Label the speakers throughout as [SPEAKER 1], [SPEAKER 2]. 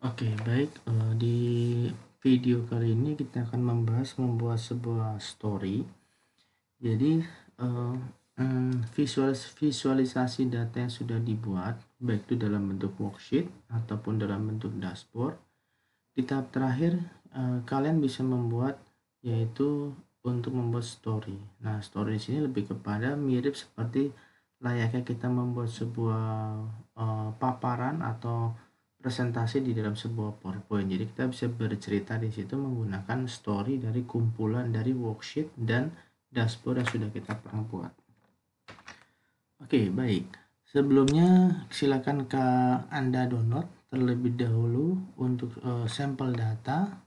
[SPEAKER 1] Oke, baik. Di video kali ini kita akan membahas membuat sebuah story. Jadi, visualisasi data yang sudah dibuat, baik itu dalam bentuk worksheet ataupun dalam bentuk dashboard. Di tahap terakhir, kalian bisa membuat, yaitu untuk membuat story. Nah, story di sini lebih kepada mirip seperti layaknya kita membuat sebuah paparan atau presentasi di dalam sebuah PowerPoint. Jadi kita bisa bercerita di situ menggunakan story dari kumpulan dari worksheet dan dashboard yang sudah kita pernah buat. Oke, baik. Sebelumnya silakan Anda download terlebih dahulu untuk sampel data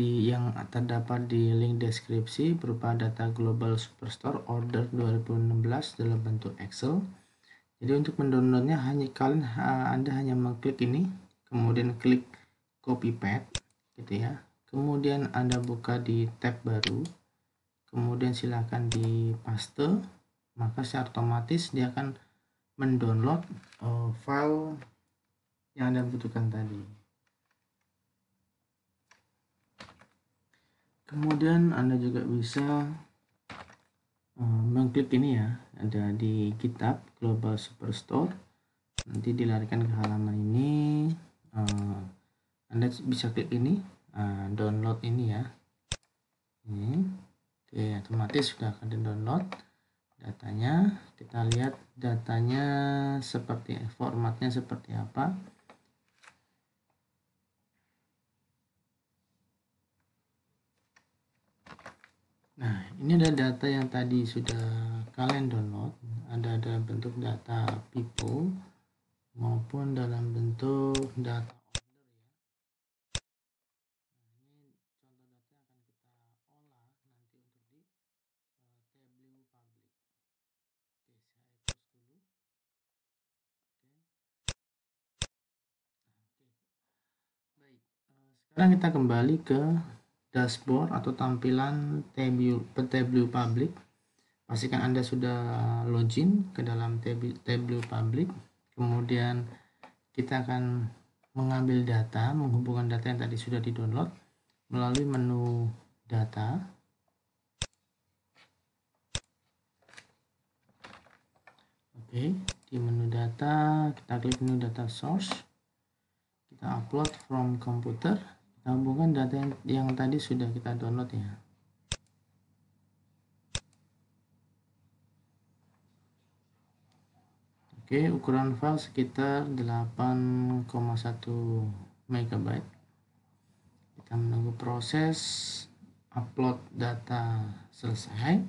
[SPEAKER 1] yang terdapat di link deskripsi berupa data Global Superstore Order 2016 dalam bentuk Excel. Jadi untuk mendownloadnya Anda hanya mengklik ini, kemudian klik copy paste gitu ya. Kemudian Anda buka di tab baru, kemudian silakan di paste, maka secara otomatis dia akan mendownload file yang Anda butuhkan tadi. Kemudian Anda juga bisa mengklik ini ya, ada di GitHub Global Superstore. Nanti dilarikan ke halaman ini. Anda bisa klik ini, download ini ya. Ini, oke, otomatis sudah akan di-download datanya. Kita lihat datanya seperti formatnya seperti apa. Nah, ini ada data yang tadi sudah kalian download. Ada dalam bentuk data people maupun dalam bentuk data order ya. Nah, ini contoh data yang akan kita olah nanti untuk di Tableau Public. Oke, saya close dulu. Oke. Oke. Baik. Sekarang kita kembali ke dashboard atau tampilan Tableau Public. Pastikan Anda sudah login ke dalam Tableau Public. Kemudian kita akan mengambil data, menghubungkan data yang tadi sudah di-download melalui menu data. Oke, di menu data kita klik menu data source. Kita upload from computer. Kita hubungkan data yang tadi sudah kita download ya. Oke, ukuran file sekitar 8,1 MB. Kita menunggu proses upload data selesai.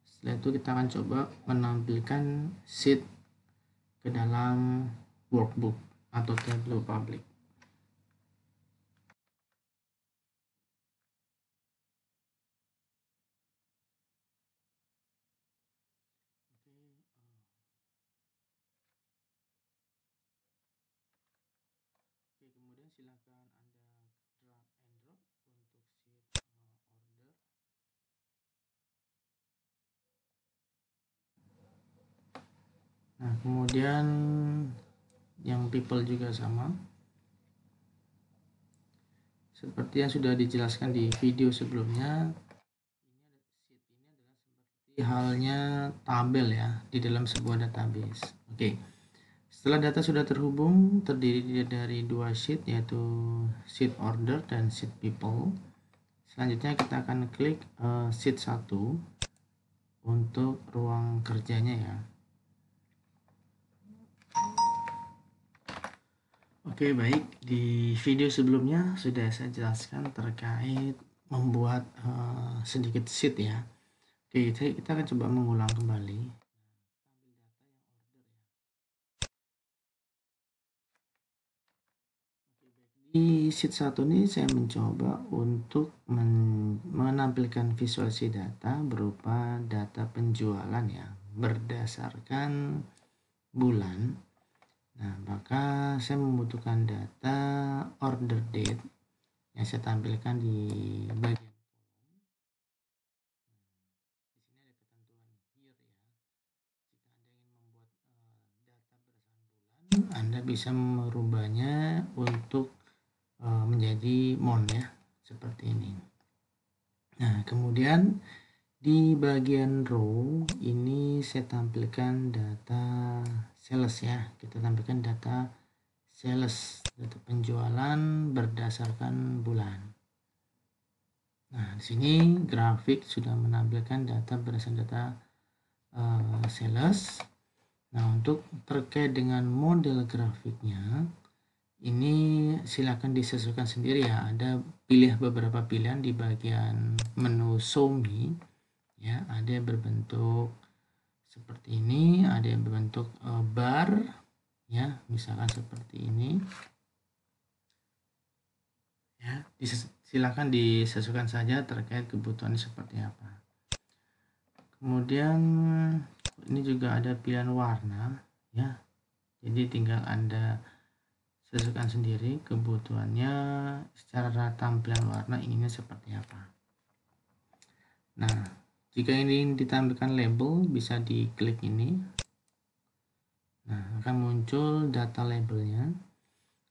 [SPEAKER 1] Setelah itu kita akan coba menampilkan sheet ke dalam workbook atau Tableau Public. Oke, kemudian silakan Anda drag and drop untuk sheet order. Nah, kemudian yang people juga sama. Seperti yang sudah dijelaskan di video sebelumnya, sheet ini adalah seperti halnya tabel ya di dalam sebuah database. Oke. Setelah data sudah terhubung, terdiri dari dua sheet, yaitu sheet order dan sheet people. Selanjutnya kita akan klik sheet 1 untuk ruang kerjanya ya. Oke, baik. Di video sebelumnya sudah saya jelaskan terkait membuat sedikit sheet ya. Oke, kita akan coba mengulang kembali. Di sheet 1 ini saya mencoba untuk menampilkan visualisasi data berupa data penjualan ya, berdasarkan bulan. Nah, maka saya membutuhkan data order date yang saya tampilkan di bagian kolom. Di sini ada ketentuan year ya. Jika Anda ingin membuat data berdasarkan bulan, Anda bisa merubahnya untuk menjadi mount ya, seperti ini. Nah, kemudian di bagian row ini saya tampilkan data sales ya. Kita tampilkan data sales, data penjualan berdasarkan bulan. Nah, di sini grafik sudah menampilkan data berdasarkan data sales. Nah, untuk terkait dengan model grafiknya, ini silakan disesuaikan sendiri ya. Ada beberapa pilihan di bagian menu Show Me ya. Ada yang berbentuk seperti ini, ada yang berbentuk bar ya, misalkan seperti ini ya. Silakan disesuaikan saja terkait kebutuhan seperti apa. Kemudian ini juga ada pilihan warna ya, jadi tinggal Anda sesuaikan sendiri kebutuhannya secara tampilan warna inginnya seperti apa. Nah, jika ingin ditampilkan label bisa diklik ini. Nah, akan muncul data labelnya.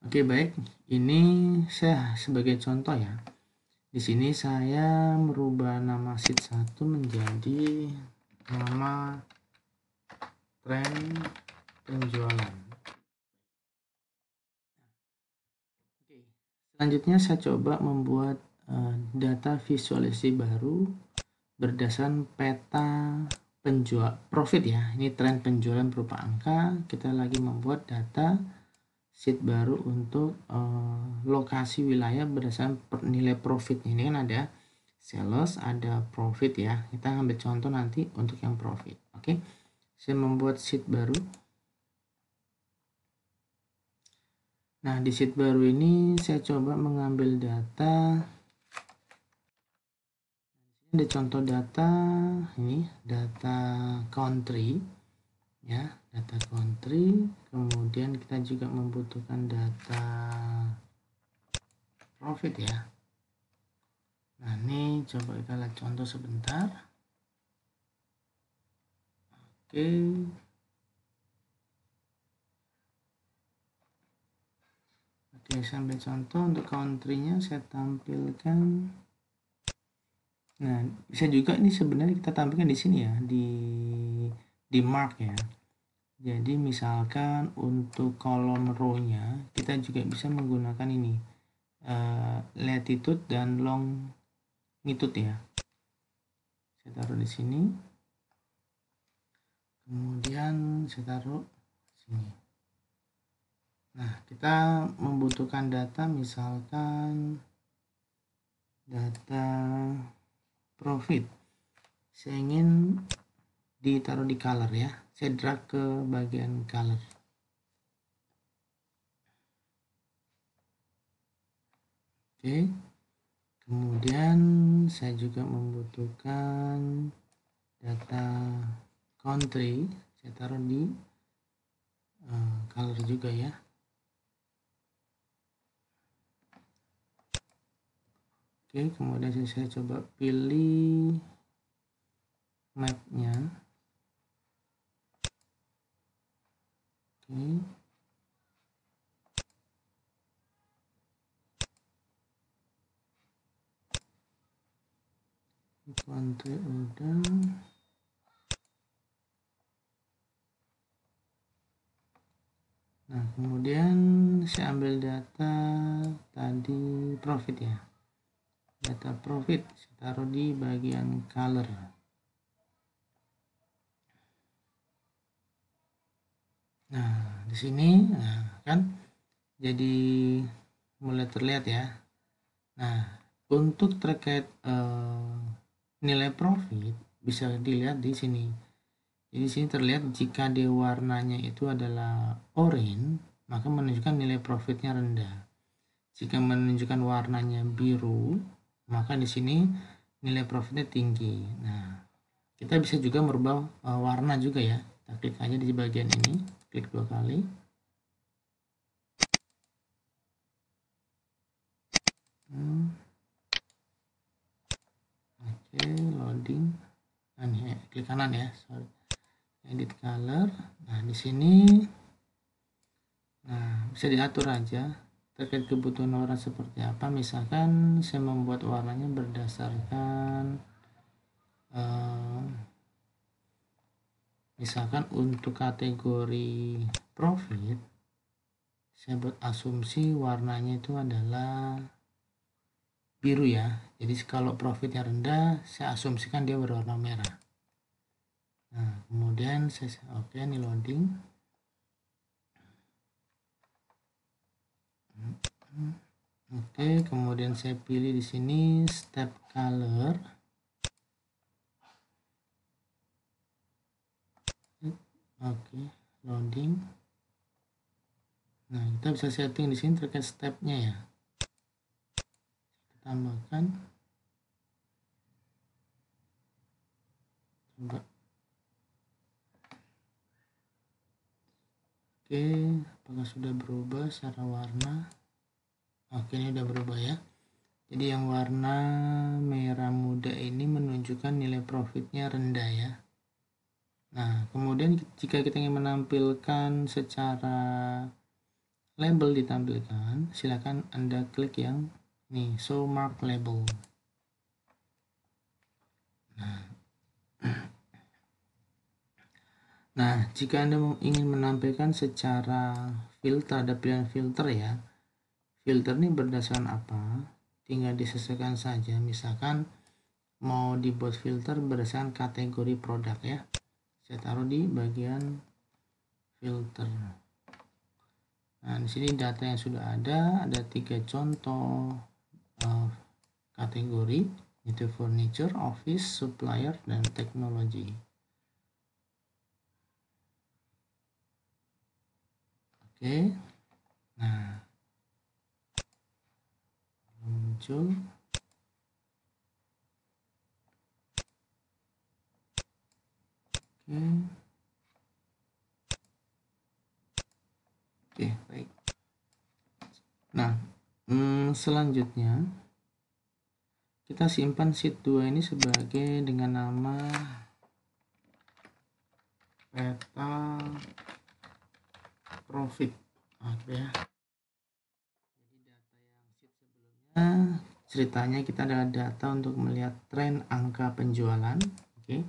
[SPEAKER 1] Oke, baik, ini saya sebagai contoh ya. Di sini saya merubah nama sheet 1 menjadi nama tren penjualan. Oke, selanjutnya saya coba membuat data visualisasi baru berdasarkan peta profit ya. Ini tren penjualan berupa angka. Kita lagi membuat data sheet baru untuk lokasi wilayah berdasarkan nilai profit. Ini kan ada sales, ada profit ya. Kita ambil contoh nanti untuk yang profit. Oke, saya membuat sheet baru. Nah, di sheet baru ini saya coba mengambil data. Ada contoh data ini, data country ya, data country. Kemudian kita juga membutuhkan data profit ya. Nah, ini coba kita lihat contoh sebentar. Oke. Oke, sampai contoh untuk country-nya saya tampilkan. Nah, bisa juga ini sebenarnya kita tampilkan di sini ya, di mark ya. Jadi misalkan untuk kolom row-nya kita juga bisa menggunakan ini latitude dan longitude ya. Saya taruh di sini. Kemudian saya taruh sini. Nah, kita membutuhkan data misalkan data profit. Saya ingin ditaruh di color ya. Saya drag ke bagian color. Oke. Kemudian saya juga membutuhkan data country. Saya taruh di color juga ya. Oke, kemudian saya coba pilih mapnya. Oke. Country udah. Nah, kemudian saya ambil data tadi profit ya. Data profit saya taruh di bagian color. Nah, di sini kan jadi mulai terlihat ya. Nah, untuk terkait nilai profit bisa dilihat di sini. Jadi sini terlihat jika di warnanya itu adalah oranye, maka menunjukkan nilai profitnya rendah. Jika menunjukkan warnanya biru, maka di sini nilai profitnya tinggi. Nah, kita bisa juga merubah warna juga ya. Kita klik aja di bagian ini, klik 2 kali. Oke, loading. Nah, ini klik kanan ya, sorry. Edit color. Nah, di sini nah bisa diatur aja terkait kebutuhan warna seperti apa. Misalkan saya membuat warnanya berdasarkan misalkan untuk kategori profit, saya buat asumsi warnanya itu adalah biru ya. Jadi kalau profitnya rendah, saya asumsikan dia berwarna merah. Nah, kemudian saya oke, ini loading. Oke, kemudian saya pilih di sini step color. Oke, loading. Nah, kita bisa setting di sini terkait stepnya ya. Kita tambahkan. Coba. Oke, apakah sudah berubah secara warna? Oke, ini udah berubah ya. Jadi yang warna merah muda ini menunjukkan nilai profitnya rendah ya. Nah, kemudian jika kita ingin menampilkan secara label ditampilkan, silakan Anda klik yang nih, show mark label. Nah, jika Anda ingin menampilkan secara filter, ada pilihan filter ya. Filter ini berdasarkan apa? Tinggal disesuaikan saja. Misalkan mau dibuat filter berdasarkan kategori produk ya. Saya taruh di bagian filter. Nah, di sini data yang sudah ada 3 contoh kategori, itu furniture, office, supplier, dan teknologi. Oke, nah muncul. Oke, baik. Nah, selanjutnya kita simpan sheet 2 ini sebagai dengan nama peta profit. Oke ya. Jadi data yang sheet sebelumnya ceritanya kita adalah data untuk melihat tren angka penjualan. Oke.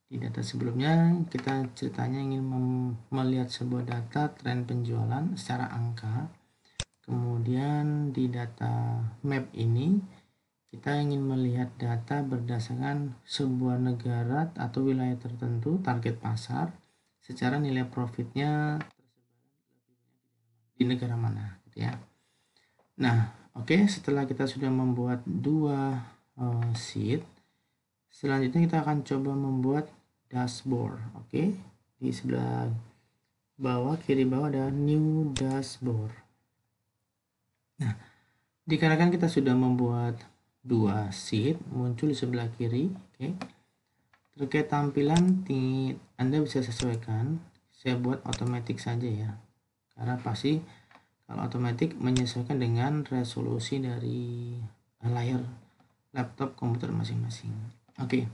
[SPEAKER 1] Di data sebelumnya kita ceritanya ingin melihat sebuah data tren penjualan secara angka. Kemudian di data map ini kita ingin melihat data berdasarkan sebuah negara atau wilayah tertentu, target pasar, secara nilai profitnya di negara mana gitu ya. Nah, oke, setelah kita sudah membuat 2 sheet, selanjutnya kita akan coba membuat dashboard. Oke, di sebelah bawah, kiri bawah ada new dashboard. Nah, dikarenakan kita sudah membuat 2 sheet, muncul di sebelah kiri. Oke, terkait tampilan Anda bisa sesuaikan. Saya buat otomatis saja ya, karena pasti kalau otomatis menyesuaikan dengan resolusi dari layar laptop komputer masing-masing. Oke.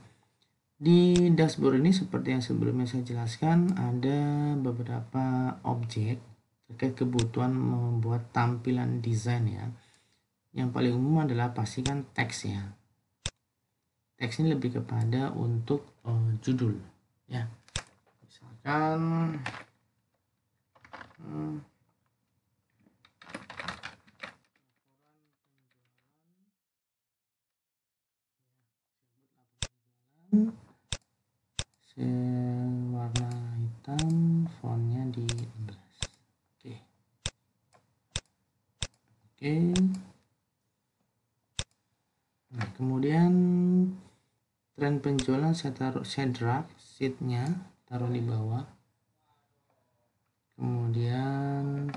[SPEAKER 1] Di dashboard ini seperti yang sebelumnya saya jelaskan, ada beberapa objek terkait kebutuhan membuat tampilan desain ya. Yang paling umum adalah pastikan teks ya. Teks ini lebih kepada untuk judul ya. Misalkan warna hitam, fontnya di 16. Oke. Nah, kemudian tren penjualan saya drag sheetnya taruh di bawah. Kemudian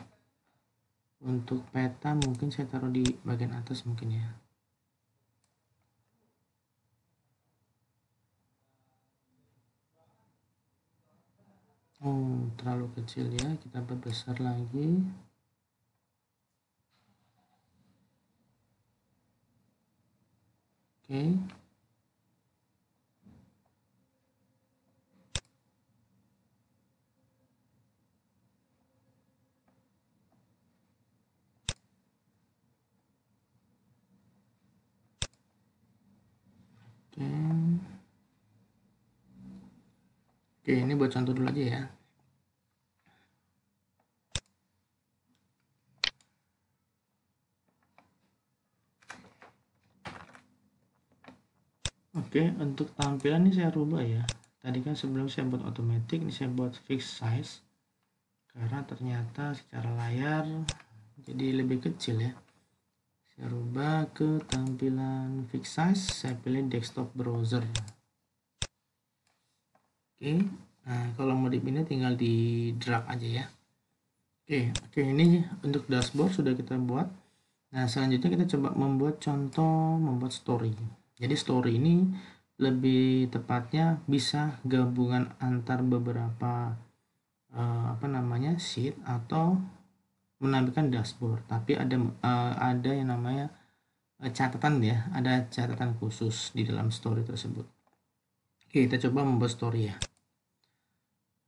[SPEAKER 1] untuk peta mungkin saya taruh di bagian atas mungkin ya. Oh, terlalu kecil ya, kita perbesar lagi. Oke. Oke, ini buat contoh dulu aja ya. Oke, untuk tampilan ini saya rubah ya. Tadi kan sebelum saya buat automatic, ini saya buat fixed size. Karena ternyata secara layar jadi lebih kecil ya. Saya rubah ke tampilan fixed size, saya pilih desktop browser. Oke, nah kalau mau dipindah tinggal di drag aja ya. Oke, ini untuk dashboard sudah kita buat. Nah, selanjutnya kita coba membuat contoh membuat story. Jadi story ini lebih tepatnya bisa gabungan antar beberapa sheet atau menampilkan dashboard. Tapi ada yang namanya catatan ya, ada catatan khusus di dalam story tersebut. Oke, kita coba membuat story ya.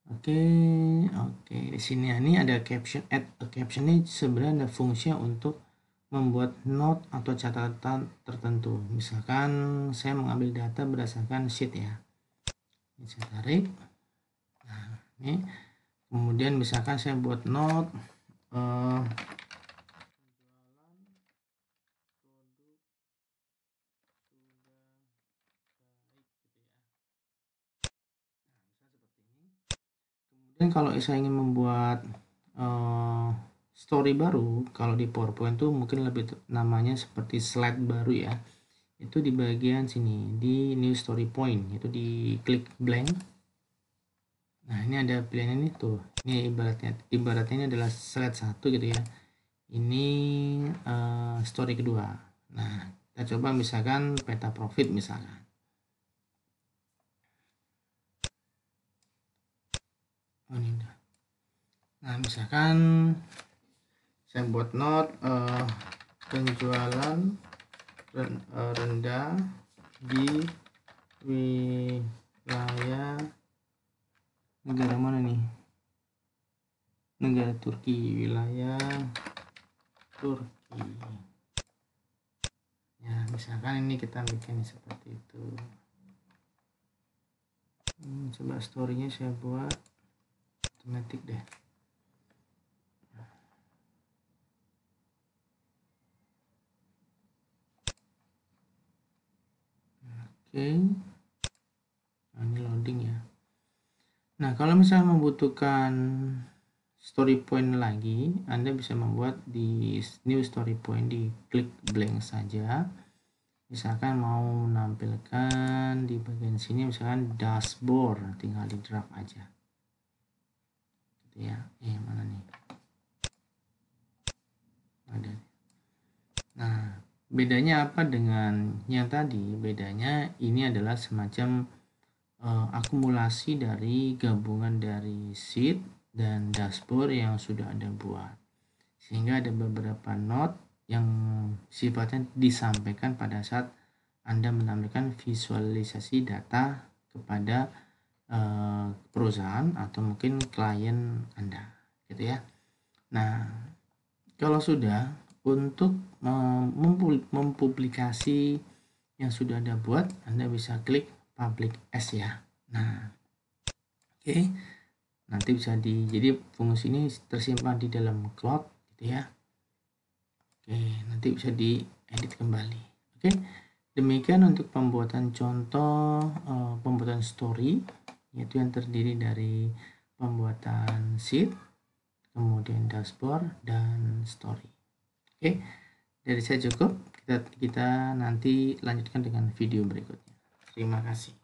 [SPEAKER 1] Oke, di sini ini ada caption. Add a caption ini sebenarnya ada fungsi untuk membuat note atau catatan tertentu. Misalkan saya mengambil data berdasarkan sheet ya. Ini saya tarik. Nah, ini kemudian misalkan saya buat note dan kalau saya ingin membuat story baru, kalau di PowerPoint tuh mungkin lebih namanya seperti slide baru ya. Itu di bagian sini di new story point, itu di klik blank. Nah, ini ada pilihan ini tuh. Ini ibaratnya ini adalah slide 1 gitu ya. Ini story kedua. Nah, kita coba misalkan peta profit misalkan. Oh, ini udah. Nah, misalkan saya buat note penjualan rendah di wilayah negara mana nih? Negara Turki, wilayah Turki. Ya, misalkan ini kita bikin seperti itu. Coba story-nya saya buat otomatis deh. Oke. Nah, ini loading ya. Nah, kalau misalnya membutuhkan story point lagi, Anda bisa membuat di new story point, di klik blank saja. Misalkan mau menampilkan di bagian sini misalkan dashboard, tinggal di drag aja. Gitu ya. Mana nih? Ada. Nah, bedanya apa dengan yang tadi? Bedanya ini adalah semacam akumulasi dari gabungan dari sheet dan dashboard yang sudah Anda buat, sehingga ada beberapa note yang sifatnya disampaikan pada saat Anda menampilkan visualisasi data kepada perusahaan atau mungkin klien Anda gitu ya. Nah, kalau sudah, untuk mempublikasi yang sudah Anda buat, Anda bisa klik public as ya. Nah, oke. Nanti bisa jadi fungsi ini tersimpan di dalam cloud gitu ya. Oke, nanti bisa diedit kembali. Oke. Demikian untuk pembuatan contoh pembuatan story, yaitu yang terdiri dari pembuatan sheet, kemudian dashboard dan story. Oke. Dari saya cukup. Kita nanti lanjutkan dengan video berikutnya. Terima kasih.